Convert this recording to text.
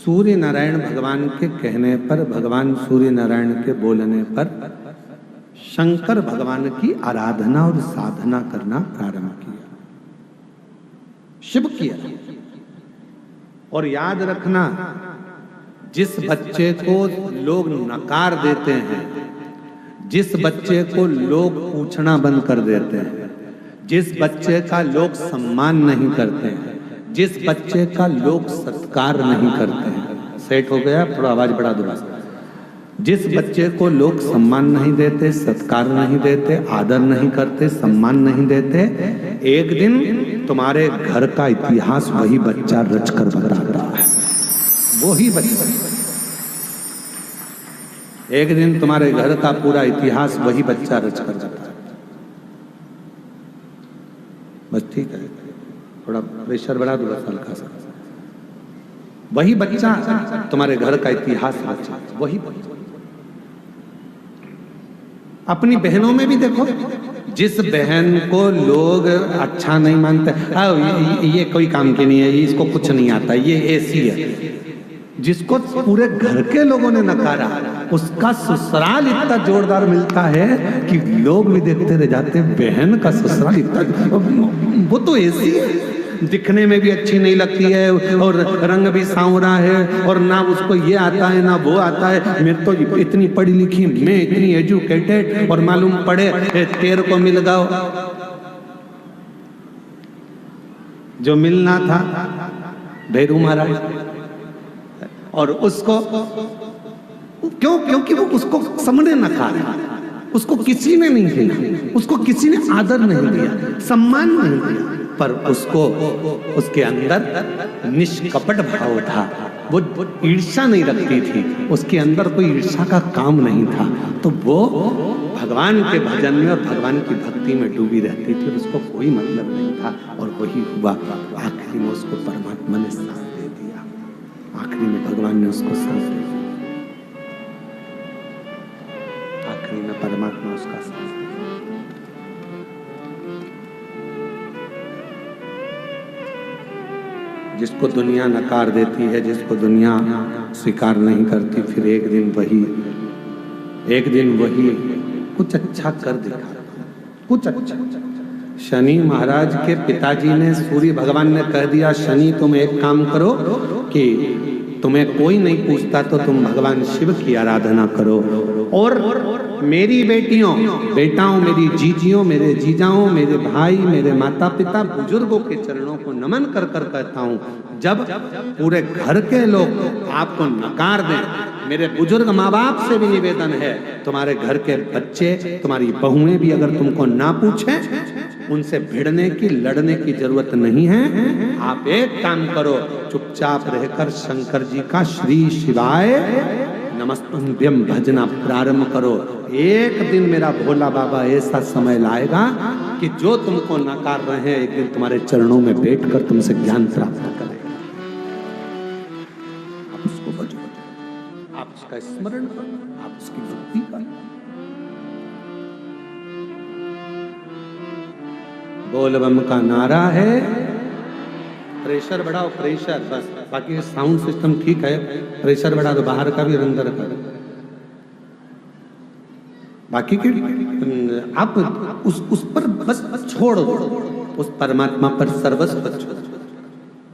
सूर्य नारायण भगवान के कहने पर, भगवान सूर्य नारायण के बोलने पर शंकर भगवान की आराधना और साधना करना प्रारंभ किया, शिव किया। और याद रखना, जिस बच्चे को लोग नकार देते हैं, जिस बच्चे को लोग पूछना बंद कर देते हैं, जिस बच्चे का लोग सम्मान नहीं करते हैं, जिस बच्चे का लोग सत्कार नहीं करते हैं, सेट हो गया, थोड़ा आवाज बढ़ा दो। जिस बच्चे को लोग सम्मान नहीं देते, सत्कार नहीं देते, आदर नहीं करते, सम्मान नहीं देते, एक दिन तुम्हारे घर का इतिहास वही बच्चा रचकर बताता है। वही बच्चा, एक दिन तुम्हारे घर का पूरा इतिहास वही बच्चा रचकर बताता है। बस ठीक है, थोड़ा प्रेशर बढ़ा दो, बस हल्का सा। वही बच्चा तुम्हारे घर का इतिहास रचा, वही बच्चा। अपनी बहनों में भी देखो, जिस बहन को लोग अच्छा नहीं मानते, ये कोई काम की नहीं है, इसको कुछ नहीं आता, ये ऐसी है, जिसको पूरे घर के लोगों ने नकारा, उसका ससुराल इतना जोरदार मिलता है कि लोग भी देखते रह जाते हैं। बहन का ससुराल इतना, वो तो ऐसी है, दिखने में भी अच्छी नहीं लगती है और रंग भी सांवरा है, और ना उसको ये आता है ना वो आता है। मेरे तो इतनी पढ़ी लिखी, मैं इतनी एजुकेटेड, और मालूम पड़े तेरे को मिल गया जो मिलना था भैरू महाराज। और उसको क्यों? क्योंकि वो उसको समझे नकारा, उसको किसी ने नहीं दिया, उसको किसी ने आदर नहीं दिया, सम्मान नहीं दिया, पर उसको उसके अंदर निष्कपट भाव था, वो ईर्ष्या नहीं रखती थी, उसके अंदर कोई ईर्ष्या का काम नहीं था। तो वो भगवान के भजन में और भगवान की भक्ति में डूबी रहती थी, और उसको कोई मतलब नहीं था। और वही हुआ, आखिरी में उसको परमात्मा ने साथ दे दिया, आखिरी में भगवान ने उसको साथ दे दिया, आखिरी में परमात्मा उसका साथ दे दिया। जिसको दुनिया नकार देती है, जिसको दुनिया स्वीकार नहीं करती, फिर एक दिन वही कुछ अच्छा कर दिखाता, कुछ अच्छा। शनि महाराज के पिताजी ने, सूर्य भगवान ने कह दिया, शनि तुम एक काम करो कि तुम्हें कोई नहीं पूछता तो तुम भगवान शिव की आराधना करो, और मेरी बेटाओं, मेरी जीजियों, मेरे जीजाओं, मेरे भाई, मेरे माता पिता, बुजुर्गों के चरणों को नमन कर कर कहता हूँ, जब पूरे घर के लोग आपको नकार दें, मेरे बुजुर्ग माँ बाप से भी निवेदन है, तुम्हारे घर के बच्चे, तुम्हारी बहुएं भी अगर तुमको ना पूछें, उनसे भिड़ने की, लड़ने की जरूरत नहीं है। आप एक काम करो, चुपचाप रहकर शंकर जी का श्री शिवाय नमस्तुभ्यम भजना प्रारंभ करो। एक दिन मेरा भोला बाबा ऐसा समय लाएगा कि जो तुमको नकार रहे हैं, एक दिन तुम्हारे चरणों में बैठकर तुमसे ज्ञान प्राप्त करेगा। आप उसको भजो, आप उसका स्मरण करो, आप उसकी भक्ति करो। बोल बम का नारा है, प्रेशर बढ़ाओ, प्रेशर बस, बाकी साउंड सिस्टम ठीक है, प्रेशर बढ़ा दो, बाहर का भी अंदर का। बाकी के आप उस पर बस छोड़ दो, उस परमात्मा पर सर्वस्व छोड़ दो।